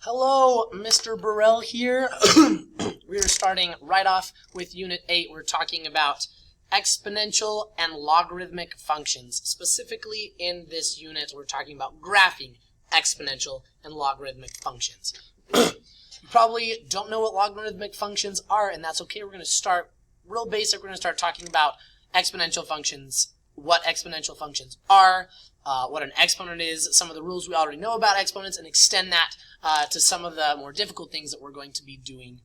Hello, Mr. Burrell here. We're starting right off with Unit 8. We're talking about exponential and logarithmic functions. Specifically in this unit, we're talking about graphing exponential and logarithmic functions. You probably don't know what logarithmic functions are, and that's okay. We're going to start real basic. We're going to start talking about exponential functions, what exponential functions are, what an exponent is, some of the rules we already know about exponents, and extend that to some of the more difficult things that we're going to be doing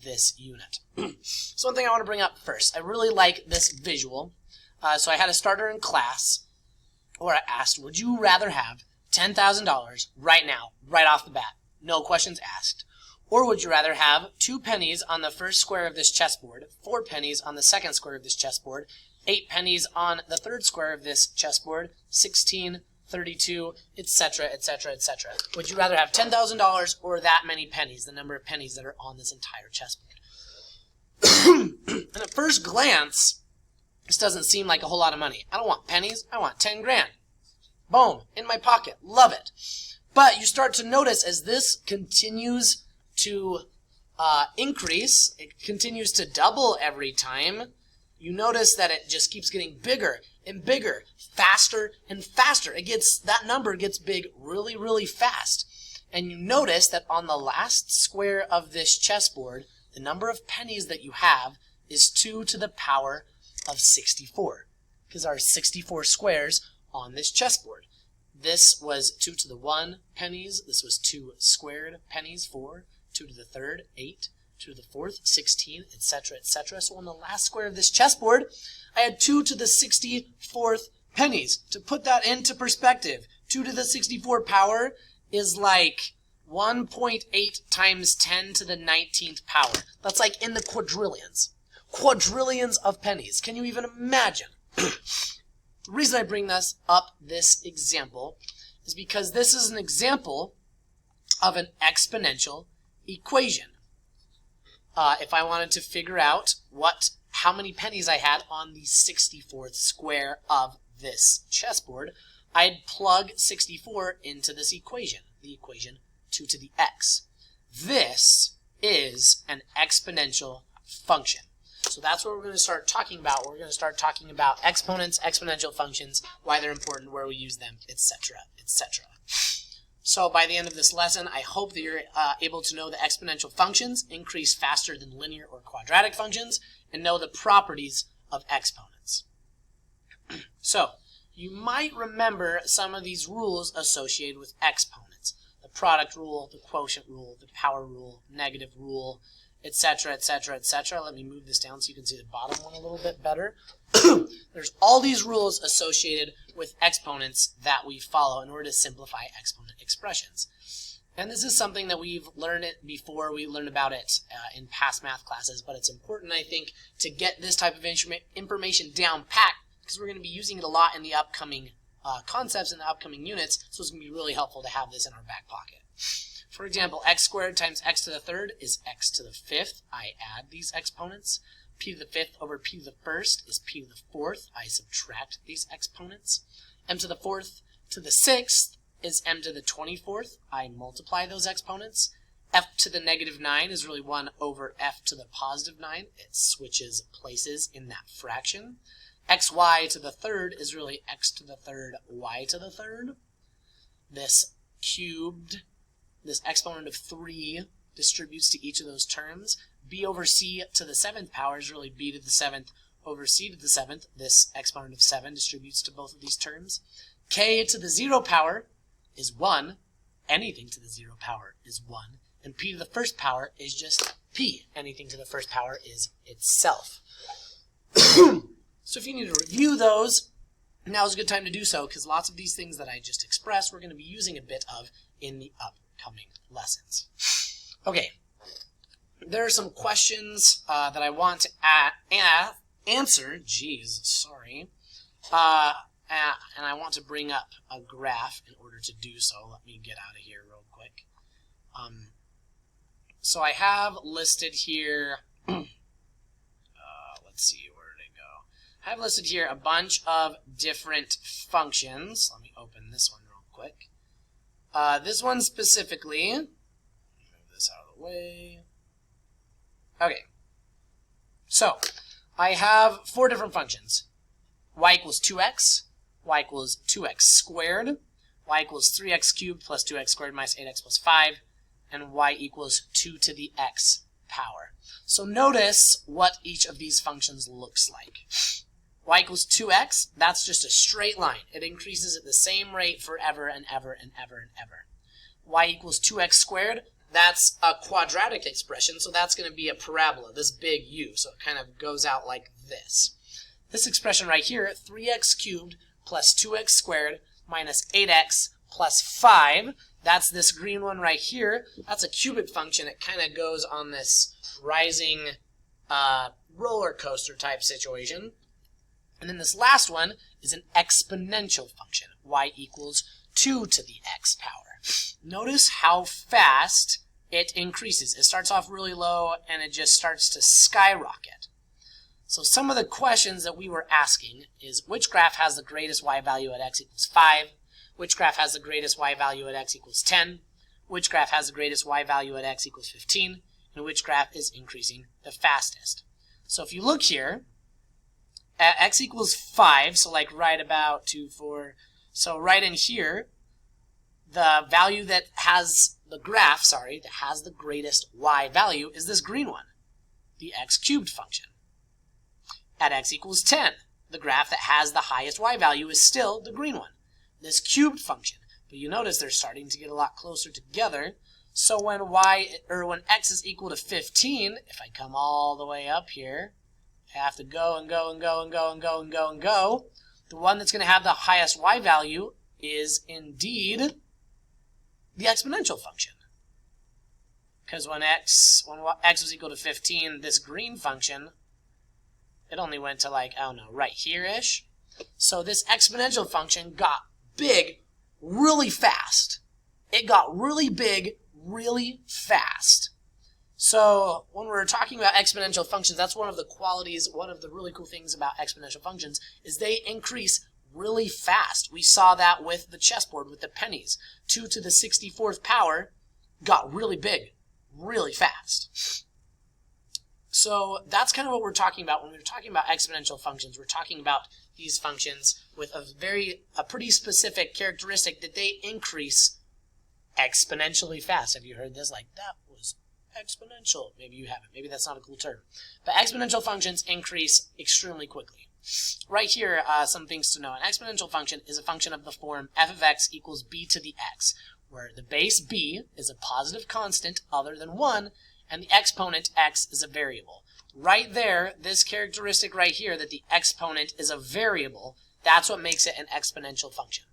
this unit. So one thing I want to bring up first, I really like this visual. So I had a starter in class where I asked, would you rather have $10,000 right now, right off the bat, no questions asked, or would you rather have 2 pennies on the first square of this chessboard, 4 pennies on the second square of this chessboard, 8 pennies on the third square of this chessboard, 16, 32, etc., etc., etc. Would you rather have $10,000 or that many pennies, the number of pennies that are on this entire chessboard? And at first glance, this doesn't seem like a whole lot of money. I don't want pennies, I want 10 grand. Boom, in my pocket, love it. But you start to notice as this continues to increase, it continues to double every time, you notice that it just keeps getting bigger and bigger, faster and faster. That number gets big really, really fast. And you notice that on the last square of this chessboard, the number of pennies that you have is 2 to the power of 64, because there are 64 squares on this chessboard. This was 2 to the 1 pennies. This was 2 squared pennies, 4, 2 to the third, 8, 2 to the fourth, 16, etc., etc. So on the last square of this chessboard, I had 2 to the 64th pennies. To put that into perspective, 2 to the 64 power is like 1.8 times 10 to the 19th power. That's like in the quadrillions. Quadrillions of pennies. Can you even imagine? The reason I bring this example is because this is an example of an exponential equation. If I wanted to figure out how many pennies I had on the 64th square of this chessboard, I'd plug 64 into this equation, the equation 2 to the x. This is an exponential function. So that's what we're going to start talking about. We're going to start talking about exponents, exponential functions, why they're important, where we use them, etc., etc. So by the end of this lesson, I hope that you're able to know that exponential functions increase faster than linear or quadratic functions and know the properties of exponents. So you might remember some of these rules associated with exponents. The product rule, the quotient rule, the power rule, negative rule, etc., etc., etc. Let me move this down so you can see the bottom one a little bit better. There's all these rules associated with exponents that we follow in order to simplify exponent expressions. And this is something that we've learned it before. We learned about it in past math classes, but it's important, I think, to get this type of information down pat, because we're going to be using it a lot in the upcoming concepts in the upcoming units, so it's going to be really helpful to have this in our back pocket. For example, x squared times x to the third is x to the 5th. I add these exponents. P to the 5th over p to the 1st is p to the 4th. I subtract these exponents. M to the 4th to the 6th is m to the 24th. I multiply those exponents. F to the negative 9 is really 1 over f to the positive 9. It switches places in that fraction. Xy to the 3rd is really x to the 3rd, y to the 3rd. This cubed, this exponent of 3 distributes to each of those terms. B over c to the 7th power is really b to the 7th over c to the 7th. This exponent of 7 distributes to both of these terms. K to the 0 power is 1. Anything to the 0 power is 1. And p to the 1st power is just p. Anything to the 1st power is itself. So if you need to review those, now is a good time to do so, because lots of these things that I just expressed we're going to be using a bit of in the upcoming lessons. Okay, there are some questions that I want to answer. Jeez, sorry. And I want to bring up a graph in order to do so. Let me get out of here real quick. So I have listed here, let's see, where did it go? I have listed here a bunch of different functions. Let me open this one real quick. This one specifically way. Okay. So, I have 4 different functions. Y equals 2x, y equals 2x squared, y equals 3x cubed plus 2x squared minus 8x plus 5, and y equals 2 to the x power. So notice what each of these functions looks like. Y equals 2x, that's just a straight line. It increases at the same rate forever and ever and ever and ever. Y equals 2x squared, that's a quadratic expression, so that's going to be a parabola, this big U, so it kind of goes out like this. This expression right here, 3x cubed plus 2x squared minus 8x plus 5, that's this green one right here. That's a cubic function. It kind of goes on this rising roller coaster type situation. And then this last one is an exponential function, y equals 2 to the x power. Notice how fast it increases. It starts off really low and it just starts to skyrocket. So some of the questions that we were asking is which graph has the greatest y value at x equals 5? Which graph has the greatest y value at x equals 10? Which graph has the greatest y value at x equals 15? And which graph is increasing the fastest? So if you look here, at x equals 5, so like right about 2, 4, so right in here, the value that has the graph, that has the greatest y value is this green one, the x cubed function. At x equals 10, the graph that has the highest y value is still the green one, this cubed function. But you notice they're starting to get a lot closer together. So when x is equal to 15, if I come all the way up here, I have to go and go and go and go and go and go and go. The one that's going to have the highest y value is indeed the exponential function. Because when x was equal to 15, this green function, it only went to like, I don't know, right here-ish. So this exponential function got big really fast. It got really big really fast. So when we're talking about exponential functions, that's one of the qualities, one of the really cool things about exponential functions is they increase really fast. We saw that with the chessboard, with the pennies. 2 to the 64th power got really big, really fast. So that's kind of what we're talking about when we're talking about exponential functions. We're talking about these functions with a pretty specific characteristic that they increase exponentially fast. Have you heard this? Like, that was exponential. Maybe you haven't. Maybe that's not a cool term. But exponential functions increase extremely quickly. Right here, some things to know. An exponential function is a function of the form f of x equals b to the x, where the base b is a positive constant other than 1, and the exponent x is a variable. Right there, this characteristic right here, that the exponent is a variable, that's what makes it an exponential function.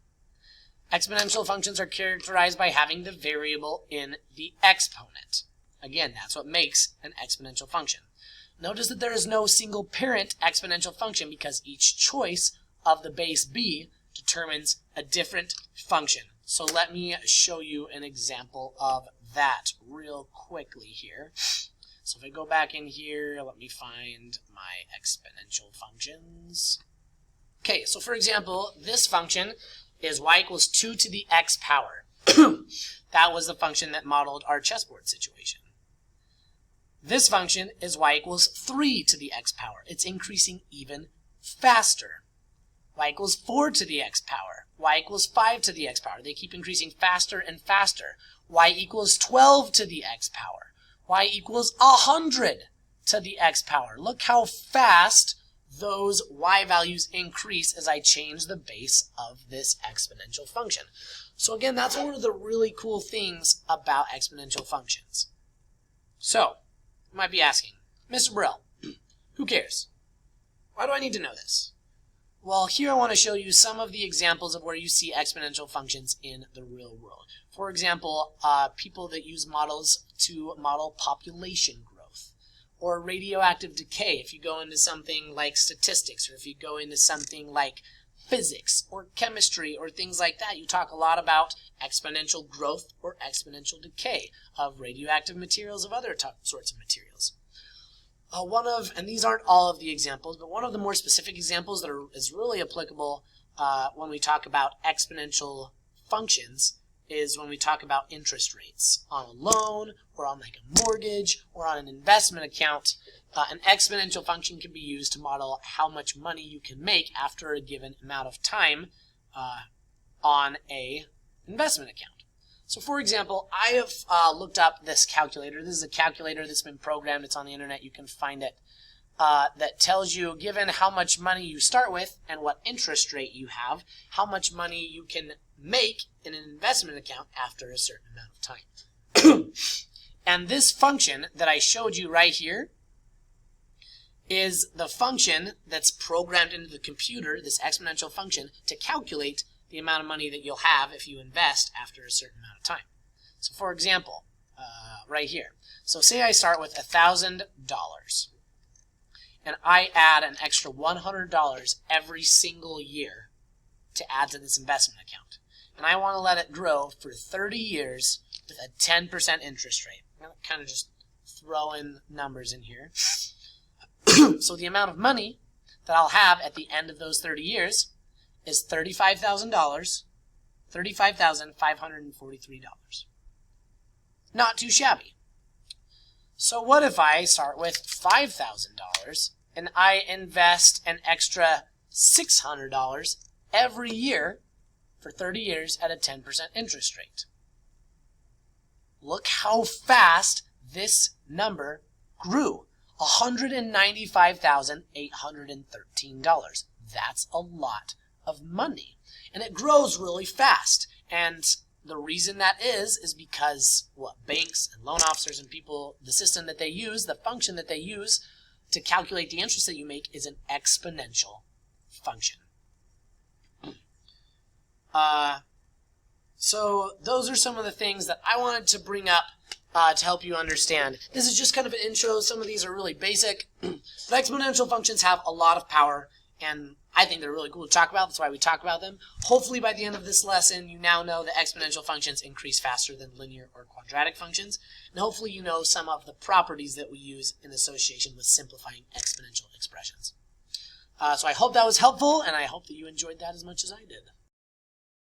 Exponential functions are characterized by having the variable in the exponent. Again, that's what makes an exponential function. Notice that there is no single parent exponential function because each choice of the base b determines a different function. So let me show you an example of that real quickly here. So if I go back in here, let me find my exponential functions. Okay, so for example, this function is y equals 2 to the x power. That was the function that modeled our chessboard situation. This function is y equals 3 to the x power. It's increasing even faster. Y equals 4 to the x power. Y equals 5 to the x power. They keep increasing faster and faster. Y equals 12 to the x power. Y equals 100 to the x power. Look how fast those y values increase as I change the base of this exponential function. So again, that's one of the really cool things about exponential functions. So, you might be asking, Mr. Burrell, who cares? Why do I need to know this? Well, here I want to show you some of the examples of where you see exponential functions in the real world. For example, people that use models to model population growth, or radioactive decay if you go into something like statistics, or if you go into something like physics or chemistry or things like that. You talk a lot about exponential growth or exponential decay of radioactive materials, of other sorts of materials. And these aren't all of the examples, but one of the more specific examples that is really applicable when we talk about exponential functions is when we talk about interest rates on a loan or on like a mortgage or on an investment account. An exponential function can be used to model how much money you can make after a given amount of time on a investment account. So for example, I have looked up this calculator. This is a calculator that's been programmed. It's on the internet. You can find it. That tells you, given how much money you start with and what interest rate you have, how much money you can make in an investment account after a certain amount of time. And this function that I showed you right here is the function that's programmed into the computer, this exponential function, to calculate the amount of money that you'll have if you invest after a certain amount of time. So for example, right here. So say I start with $1,000 and I add an extra $100 every single year to add to this investment account. And I want to let it grow for 30 years with a 10% interest rate. I'm going to kind of just throw in numbers in here. So the amount of money that I'll have at the end of those 30 years is $35,000, $35,543. Not too shabby. So what if I start with $5,000 and I invest an extra $600 every year for 30 years at a 10% interest rate? Look how fast this number grew. $195,813. That's a lot of money. And it grows really fast. And the reason that is because what banks and loan officers and people, the system that they use, the function that they use to calculate the interest that you make is an exponential function. So those are some of the things that I wanted to bring up to help you understand. This is just kind of an intro. Some of these are really basic. But exponential functions have a lot of power, and I think they're really cool to talk about. That's why we talk about them. Hopefully by the end of this lesson, you now know that exponential functions increase faster than linear or quadratic functions. And hopefully you know some of the properties that we use in association with simplifying exponential expressions. So I hope that was helpful, and I hope that you enjoyed that as much as I did.